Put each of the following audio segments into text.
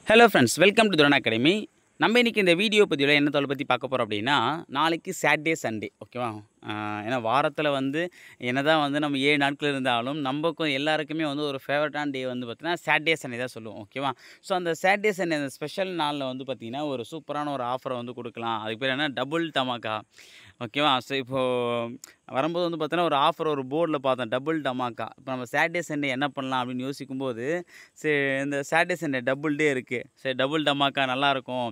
Hello friends, welcome to துரன் academy. நம்ம இன்றைக்கி இந்த வீடியோ பதிவில் என்ன தொலை பற்றி பார்க்க போகிறோம் அப்படின்னா, நாளைக்கு சாட்டர்டே சண்டே ஓகேவா. ஏன்னா வாரத்தில் என்னதான் நம்ம 7 நாட்கள் இருந்தாலும் நமக்கும் எல்லாருக்குமே ஒரு ஃபேவரட்டான டே பார்த்தீங்கன்னா சாட்டர்டே சண்டே தான் சொல்லுவோம் ஓகேவா. ஸோ அந்த சாட்டர்டே சண்டே அந்த ஸ்பெஷல் நாளில் பார்த்திங்கன்னா ஒரு சூப்பரான ஒரு ஆஃபரை கொடுக்கலாம். அதுக்கு பேர் என்ன, டபுள் தமாக்கா ஓகேவா. ஸோ இப்போது வரும்போது பார்த்தீங்கன்னா ஒரு ஆஃபர் ஒரு போர்டில் பார்த்தேன், டபுள் டமாக்கா. இப்போ நம்ம சாட்டர்டே சண்டே என்ன பண்ணலாம் அப்படின்னு யோசிக்கும்போது, சரி இந்த சாட்டர்டே சண்டே டபுள் டே இருக்குது, சரி டபுள் டமாக்கா நல்லாயிருக்கும்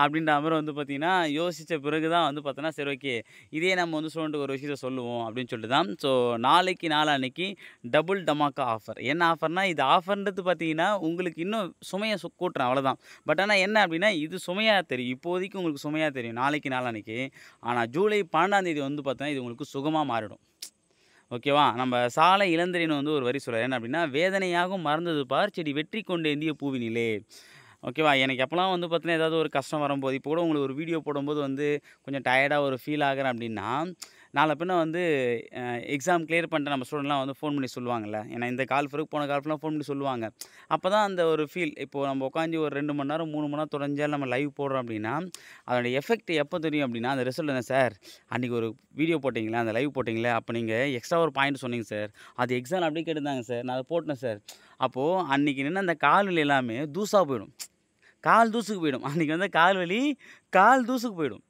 அப்படின்ற மாதிரி பார்த்திங்கன்னா யோசித்த பிறகு தான் பார்த்தோன்னா சரி ஓகே இதே நம்ம ஸ்டூடெண்ட்டுக்கு ஒரு விஷயத்த சொல்லுவோம் அப்படின்னு சொல்லிட்டு தான். ஸோ நாளான்னைக்கு டபுள் டமாக்கா ஆஃபர். என்ன ஆஃபர்னா, இது ஆஃபர்ன்றது பார்த்தீங்கன்னா உங்களுக்கு இன்னும் சுமையை கூட்டுறேன் அவ்வளோதான். பட் ஆனால் என்ன அப்படின்னா, இது சுமையாக தெரியும், இப்போதைக்கு உங்களுக்கு சுமையாக தெரியும் நாளான்னைக்கு. ஆனால் ஜூலை 12ஆம் தேதி பார்த்தீங்கன்னா இது உங்களுக்கு சுகமாக மாறிடும் ஓகேவா. நம்ம சாலை இளந்திரைன்னு ஒரு வரி சொல்கிறார், என்ன அப்படின்னா, வேதனையாகவும் மறந்தது பார் செடி வெற்றி கொண்டு ஏந்திய பூவினிலே ஓகேவா. எனக்கு எப்போலாம் பார்த்தீங்கன்னா ஏதாவது ஒரு கஷ்டம் வரும்போது, இப்போ கூட உங்களுக்கு ஒரு வீடியோ போடும்போது கொஞ்சம் டயர்டாக ஒரு ஃபீல் ஆகிறேன் அப்படின்னா, நாளை பின்ன எக்ஸாம் கிளியர் பண்ணிட்டு நம்ம ஸ்டூடெண்ட்லாம் ஃபோன் பண்ணி சொல்லுவாங்கள்ல. ஏன்னா இந்த கால் பிறகு போன கால்ஃபெலாம் ஃபோன் பண்ணி சொல்லுவாங்க. அப்போ தான் அந்த ஒரு ஃபீல், இப்போது நம்ம உட்காந்து ஒரு 2 மணி நேரம் 3 மணி நேரம் தொடர்ச்சியாக நம்ம லைவ் போடுறோம் அப்படின்னா, அதோட எஃபெக்ட் எப்போ தெரியும் அப்படின்னா, அந்த ரிசல்ட் என்ன சார், அன்றைக்கி ஒரு வீடியோ போட்டிங்களா, அந்த லைவ் போட்டிங்களே, அப்போ நீங்கள் எக்ஸ்ட்ரா ஒரு பாயிண்ட் சொன்னீங்க சார், அது எக்ஸாம் அப்படியே கேட்டுருந்தாங்க சார், நான் அதை போட்டேன் சார். அப்போது அன்றைக்கி நின்று அந்த கால்வலி எல்லாமே தூசாக போயிடும், கால் தூசுக்கு போயிடும். அன்றைக்கி கால்வலி கால் தூசுக்கு போயிடும்.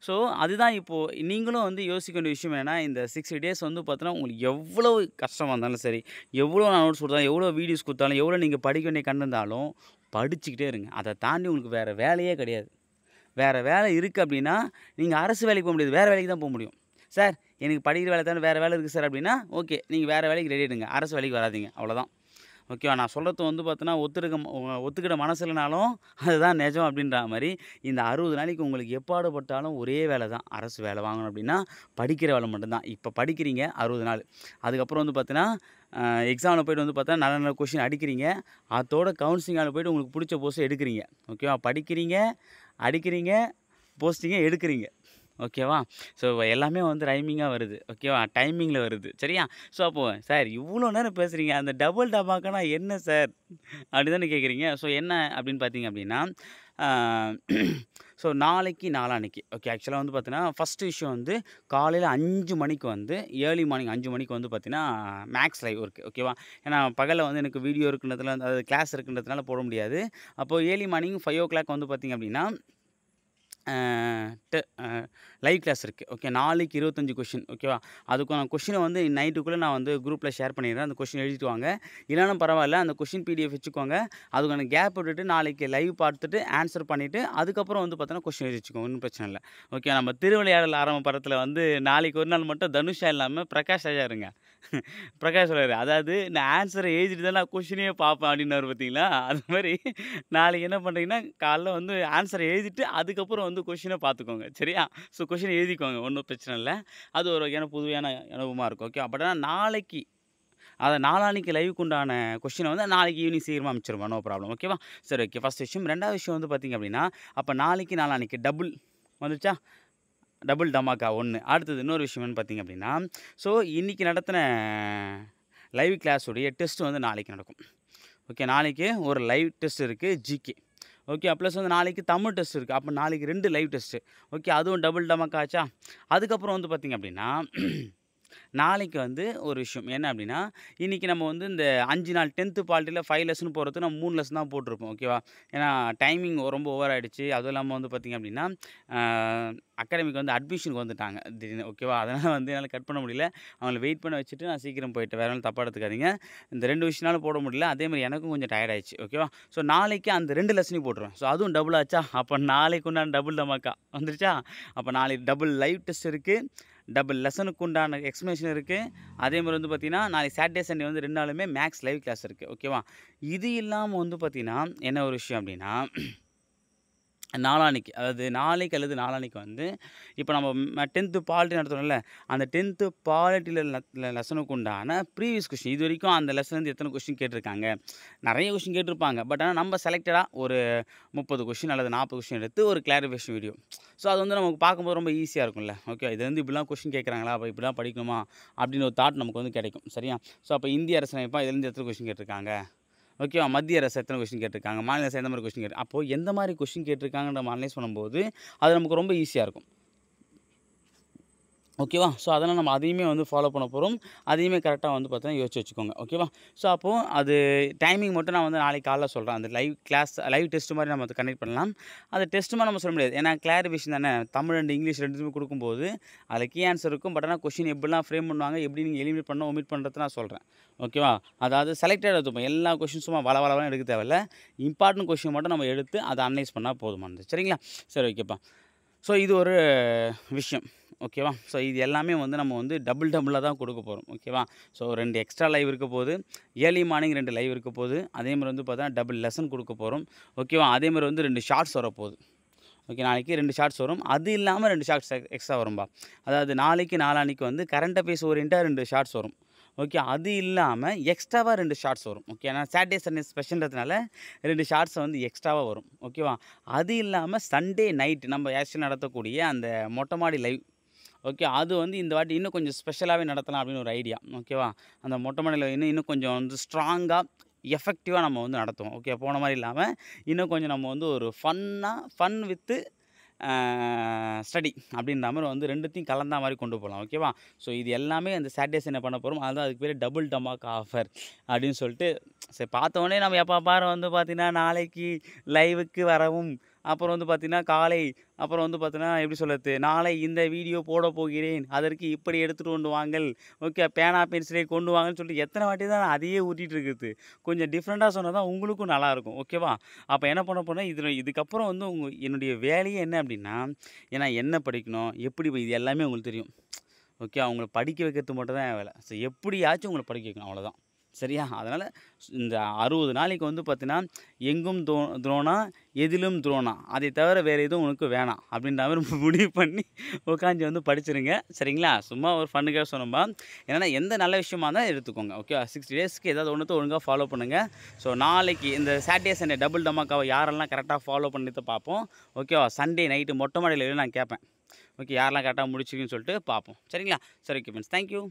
ஸோ அதுதான் இப்போது நீங்களும் யோசிக்க வேண்டிய விஷயம் என்னென்னா, இந்த 60 டேஸ் பார்த்தோன்னா உங்களுக்கு எவ்வளோ கஷ்டம் வந்தாலும் சரி, எவ்வளோ நான் நோட்ஸ் கொடுத்தாலும், எவ்வளோ வீடியோஸ் கொடுத்தாலும், எவ்வளோ நீங்கள் படிக்க வேண்டிய கண்டிருந்தாலும் படிச்சுக்கிட்டே இருங்க. அதை தாண்டி உங்களுக்கு வேறு வேலையே கிடையாது. வேறு வேலை இருக்குது அப்படின்னா நீங்கள் அரசு வேலைக்கு போக முடியாது, வேறு வேலைக்கு தான் போக முடியும். சார் எனக்கு படிக்கிற வேலை தானே, வேறு வேலை இருக்குது சார் அப்படின்னா ஓகே, நீங்கள் வேறு வேலைக்கு ரெடி ஆகிடுங்க, அரசு வேலைக்கு வராதீங்க, அவ்வளோதான் ஓகேவா. நான் சொல்கிறது பார்த்தோன்னா ஒத்துக்கிட மனசு இல்லைனாலும் அதுதான் நிஜம் அப்படின்ற மாதிரி, இந்த 60 நாளைக்கு உங்களுக்கு எப்பாடுபட்டாலும் ஒரே வேலை தான், அரசு வேலை வாங்கணும் அப்படின்னா படிக்கிற வேலை மட்டும்தான். இப்போ படிக்கிறீங்க 60 நாள், அதுக்கப்புறம் பார்த்தீங்கன்னா எக்ஸாமில் போய்ட்டு பார்த்தா நல்ல நல்ல கொஷின் அடிக்கிறீங்க, அதோட கவுன்சிலிங் ஹாலில் போய்ட்டு உங்களுக்கு பிடிச்ச போஸ்ட்டை எடுக்கிறீங்க ஓகேவா. படிக்கிறீங்க, அடிக்கிறீங்க, போஸ்டிங்கை எடுக்கிறீங்க ஓகேவா. ஸோ எல்லாமே ரைமிங்காக வருது ஓகேவா, டைமிங்கில் வருது சரியா. ஸோ அப்போது சார் இவ்வளோ நேரம் பேசுகிறீங்க, அந்த டபுள் டமாக்கானா என்ன சார் அப்படி தானே கேட்குறீங்க. ஸோ என்ன அப்படின்னு பார்த்தீங்க அப்படின்னா, ஸோ நாளான்னைக்கு ஓகே. ஆக்சுவலாக பார்த்தீங்கன்னா ஃபஸ்ட்டு விஷயம் காலையில் 5 மணிக்கு ஏர்லி மார்னிங் 5 மணிக்கு பார்த்தீங்கன்னா மேக்ஸ் லைவ் இருக்குது ஓகேவா. ஏன்னா பகலில் எனக்கு வீடியோ இருக்குன்றதுல, அதாவது கிளாஸ் இருக்குன்றதுனால போட முடியாது. அப்போது ஏர்லி மார்னிங் 5 o'clock பார்த்தீங்க அப்படின்னா லைவ் கிளாஸ் இருக்குது ஓகே. நாளைக்கு 25 கொஷின் ஓகேவா. அதுக்கான கொஷினை நைட்டுக்குள்ளே நான் குரூப்பில் ஷேர் பண்ணிடுறேன். அந்த கொஷின் எழுதிட்டு வாங்க, இல்லைனாலும் பரவாயில்ல, அந்த கொஷின் பிடிஎஃப் வச்சுக்கோங்க. அதுக்கான கேப் விட்டுட்டு நாளைக்கு லைவ் பார்த்துட்டு ஆன்சர் பண்ணிவிட்டு அதுக்கப்புறம் பார்த்தோன்னா கொஷின் எழுதி வச்சுக்கோங்க, ஒன்றும் பிரச்சனை இல்லை ஓகே. நம்ம திருவிளையாடல் ஆரம்ப படத்தில் நாளைக்கு ஒரு நாள் மட்டும் தனுஷா இல்லாமல் பிரகாஷ் ராஜா இருங்க. பிரகாஷ் சொல்கிறாரு, அதாவது நான் ஆன்சரை எழுதிட்டு தான் நான் கொஷினே பார்ப்பேன் அப்படின்னாரு பார்த்தீங்களா. அது மாதிரி நாளைக்கு என்ன பண்ணுறீங்கன்னா, காலைல ஆன்சரை எழுதிட்டு அதுக்கப்புறம் கொஷினை பார்த்துக்கோங்க சரியா. ஸோ கொஷினை எழுதிக்கோங்க, ஒன்றும் பிரச்சனை இல்லை. அது ஒரு வகையான புதுவையான அனுபவமாக இருக்கும் ஓகே. பட் ஆனால் நாளைக்கு, அதை நாளான்னைக்கு லைவுக்கு உண்டான கொஷினை நாளைக்கு ஈவினிங் சீக்கிரமாக அமைச்சிருவேன், நோ ப்ராப்ளம் ஓகேவா. சரி ஓகே, ஃபஸ்ட் விஷயம். ரெண்டாவது விஷயம் பார்த்திங்க அப்படின்னா, அப்போ நாளான்னைக்கு டபுள் வந்துச்சா, டபுள் டமாக்கா 1. அடுத்தது இன்னொரு விஷயம் என்னன்னு பார்த்திங்க அப்படின்னா, ஸோ இன்றைக்கி நடத்தின லைவ் கிளாஸுடைய டெஸ்ட் நாளைக்கு நடக்கும் ஓகே. நாளைக்கு ஒரு லைவ் டெஸ்ட் இருக்குது ஜிகே ஓகே. ப்ளஸ் நாளைக்கு தமிழ் டெஸ்ட் இருக்குது. அப்போ நாளைக்கு 2 லைவ் டெஸ்ட்டு ஓகே. அதுவும் டபுள் டமாக்கா ஆச்சா. அதுக்கப்புறம் பார்த்திங்க அப்படின்னா நாளைக்கு ஒரு விஷயம் என்ன அப்படின்னா, இன்றைக்கி நம்ம இந்த 5 நாள் 10th பாலிட்டியில் 5 லெசன் போகிறதுக்கு நம்ம 3 லெசன் தான் போட்டிருப்போம் ஓகேவா. ஏன்னா டைமிங் ரொம்ப ஓவர் ஆகிடுச்சு. அதுவும் இல்லாமல் பார்த்திங்க அப்படின்னா அகாடமிக்கு அட்மிஷனுக்கு வந்துட்டாங்க திடீர்னு ஓகேவா. அதனால் என்னால் கட் பண்ண முடியல. அவங்கள வெயிட் பண்ண வச்சுட்டு நான் சீக்கிரம் போயிட்டேன், வேறு தப்பாக எடுத்துக்காதீங்க. இந்த 2 விஷயம்னாலும் போட முடியல, அதே மாதிரி எனக்கும் கொஞ்சம் டயர்ட் ஆயிடுச்சு ஓகேவா. ஸோ நாளைக்கு அந்த 2 லெசனையும் போட்டுருவேன். ஸோ அதுவும் டபுள் ஆச்சா. அப்போ நாளைக்கு உண்டான டபுள் டமாக்கா வந்துருச்சா. அப்போ நாளைக்கு டபுள் லைவ் டெஸ்ட் இருக்குது, டபுள் லெசனுக்கு உண்டான எக்ஸ்ப்ளனேஷன் இருக்குது. அதே மாதிரி பார்த்திங்கன்னா நாளைக்கு சாட்டர்டே சண்டே 2 நாளுமே மேக்ஸ் லைவ் கிளாஸ் இருக்குது ஓகேவா. இது இல்லாமல் பார்த்திங்கன்னா என்ன ஒரு விஷயம் அப்படின்னா, நாளான்னைக்கு, அதாவது நாளைக்கு அல்லது நாளான்னைக்கு இப்போ நம்ம 10th பாலிட்டி நடத்துகிறோம்ல, அந்த 10th பாலிட்டியில் லெசனுக்கு உண்டான ப்ரீவியஸ் கொஷின், இது வரைக்கும் அந்த லெசன்லேருந்து எத்தனை கொஷின் கேட்டிருக்காங்க, நிறைய கொஷின் கேட்டிருப்பாங்க. பட் ஆனால் நம்ம செலக்டடாக ஒரு 30 கொஷின் அல்லது 40 கொஷின் எடுத்து ஒரு கிளாரிஃபிகேஷன் வீடியோ. ஸோ அது நமக்கு பார்க்கும்போது ரொம்ப ஈஸியாக இருக்கும்ல ஓகே. இது இப்படிலாம் கொஷின் கேட்குறாங்களா, அப்போ இப்படிலாம் படிக்கணுமா அப்படின்னு ஒரு தாட் நமக்கு கிடைக்கும் சரியா. ஸோ அப்போ இந்திய அரசியலமைப்பா இதுலேருந்து எத்தனை கொஷின் கேட்டிருக்காங்க ஓகேவா? மத்திய அரசு எத்தனை கொஸ்டின் கேட்டிருக்காங்க, மாநில அரசு எந்த மாதிரி கொஸ்டின் அப்போது எந்த மாதிரி கொஸ்டின் கேட்டிருக்காங்கன்ற நம்ம அனலைஸ் பண்ணும்போது அது நமக்கு ரொம்ப ஈஸியாக இருக்கும். ஓகேவா? ஸோ அதனால் நம்ம அதையுமே வந்து ஃபாலோ பண்ண போகிறோம். அதையுமே கரெக்டாக வந்து பார்த்தீங்கன்னா யோசிச்சு வச்சுக்கோங்க. ஓகேவா? ஸோ அப்போது அது டைமிங் மட்டும் நான் வந்து நாளைக்கு காலைல சொல்கிறேன். அந்த லைவ் டெஸ்ட் மாதிரி நம்ம அதை கனெக்ட் பண்ணலாம். அது டெஸ்ட் மாதிரி நம்ம சொல்ல முடியாது. ஏன்னா கிளாரிஃபிகேஷன் தானே. தமிழ் அண்ட் இங்கிலீஷ் 2த்துமே கொடுக்கும்போது அதில் கீ ஆன்சர் இருக்கும். பட் ஆனால் கொஸ்டின் எப்படிலாம் ஃப்ரேம் பண்ணுவாங்க, எப்படி நீங்கள் எலிமினேட் பண்ணணும், ஒமிட் பண்ணுறது நான் சொல்கிறேன். ஓகேவா? அதாவது செலக்டட் எடுத்துப்போம். எல்லா கொஸ்டின்ஸும் வளவளன்னு எடுக்க தேவையில்ல. இம்பார்ட்டன்ட் கொஸ்டின் மட்டும் நம்ம எடுத்து அதை அனலைஸ் பண்ணால் போதுமானது. சரிங்களா? சரி ஓகேப்பா. ஸோ இது ஒரு விஷயம். ஓகேவா? ஸோ இது எல்லாமே வந்து நம்ம வந்து டபுளாக தான் கொடுக்க போகிறோம். ஓகேவா? ஸோ 2 எக்ஸ்ட்ரா லைவ் இருக்க போகுது. ஏர்லி மார்னிங் 2 லைவ் இருக்க போகுது. அதேமாதிரி வந்து பார்த்தீங்கன்னா டபுள் லெசன் கொடுக்க போகிறோம். ஓகேவா? அதேமாதிரி வந்து 2 ஷார்ட்ஸ் வரப்போகுது. ஓகே, நாளைக்கு 2 ஷார்ட்ஸ் வரும். அது இல்லாமல் 2 ஷார்ட்ஸ் எக்ஸ்ட்ரா வரும்பா. அதாவது நாளைக்கு நாளான்னைக்கு வந்து கரண்ட் அஃபேர்ஸ் ஓரியன்ட்டாக 2 ஷார்ட்ஸ் வரும். ஓகே, அது இல்லாமல் எக்ஸ்ட்ராவாக 2 ஷார்ட்ஸ் வரும். ஓகே, நான் சாட்டர்டே சண்டே ஸ்பெஷல்ன்றதுனால 2 ஷார்ட்ஸ் வந்து எக்ஸ்ட்ராவாக வரும். ஓகேவா? அது இல்லாமல் சண்டே நைட் நம்ம ஆக்சுவலி நடத்தக்கூடிய அந்த மொட்டை மாடி லைவ். ஓகே, அது வந்து இந்த வாட்டி இன்னும் கொஞ்சம் ஸ்பெஷலாகவே நடத்தலாம் அப்படின்னு ஒரு ஐடியா. ஓகேவா? அந்த மொட்டை மாடியில் இன்னும் கொஞ்சம் வந்து ஸ்ட்ராங்காக எஃபெக்டிவாக நம்ம வந்து நடத்துவோம். ஓகே, போன மாதிரி இல்லாமல் இன்னும் கொஞ்சம் நம்ம வந்து ஒரு ஃபன் வித்து ஸ்டடி அப்படின்ற மாதிரி வந்து 2த்தையும் கலந்தா மாதிரி கொண்டு போகலாம். ஓகேவா? ஸோ இது எல்லாமே அந்த சாட்டர்டேஸ் என்ன பண்ண போகிறோம், அதுதான் அதுக்கு பேர் டபுள் டமாக்கா ஆஃபர் அப்படின்னு சொல்லிட்டு சரி பார்த்தோன்னே நம்ம எப்போ பாரு வந்து பார்த்தீங்கன்னா நாளைக்கு லைவுக்கு வரவும், அப்புறம் வந்து பார்த்தீங்கன்னா காலை, அப்புறம் வந்து பார்த்தீங்கன்னா எப்படி சொல்கிறது, நாளை இந்த வீடியோ போட போகிறேன், அதற்கு இப்படி எடுத்துகிட்டு கொண்டு வாங்கள், ஓகே பேனா பென்சிலை கொண்டு வாங்கன்னு சொல்லிட்டு எத்தனை வாட்டி தான் நான் அதையே ஊட்டிகிட்டு இருக்குது. கொஞ்சம் டிஃப்ரெண்ட்டாக சொன்னால் தான் உங்களுக்கும் நல்லாயிருக்கும். ஓகேவா? அப்போ என்ன பண்ண போனால் இதுக்கப்புறம் வந்து என்னுடைய வேலையே என்ன அப்படின்னா, ஏன்னா என்ன படிக்கணும், எப்படி இது எல்லாமே உங்களுக்கு தெரியும். ஓகே, அவங்கள படிக்க வைக்கிறது மட்டும் தான் என் வேலை. ஸோ எப்படியாச்சும் உங்களை படிக்க வைக்கணும், அவ்வளோதான். சரியா? அதனால் இந்த 60 நாளைக்கு வந்து பார்த்தீங்கன்னா, எங்கும் துரோணா, எதிலும் துரோணா. அதை தவிர வேறு எதுவும் உனக்கு வேணாம் அப்படின்ற மாதிரி முடிவு பண்ணி உட்காந்து வந்து படிச்சிருங்க. சரிங்களா? சும்மா ஒரு ஃபன்னுக்காக சொன்னோம்பா. ஏன்னா எந்த நல்ல விஷயமா இருந்தால் எடுத்துக்கோங்க. ஓகே, 60 டேஸ்க்கு ஏதாவது ஒன்றுத்த ஒழுங்காக ஃபாலோ பண்ணுங்கள். ஸோ நாளைக்கு இந்த சாட்டர்டே சண்டே டபுள் டமாக்காவை யாரெல்லாம் கரெக்டாக ஃபாலோ பண்ணிட்டு பார்ப்போம். ஓகேவா? சண்டே நைட்டு மொட்டை மாடியில் நான் கேட்பேன். ஓகே, யாரெல்லாம் கரெக்டாக முடிச்சிங்கன்னு சொல்லிட்டு பார்ப்போம். சரிங்களா? சரி ஓகே ஃப்ரெண்ட்ஸ், தேங்க்யூ.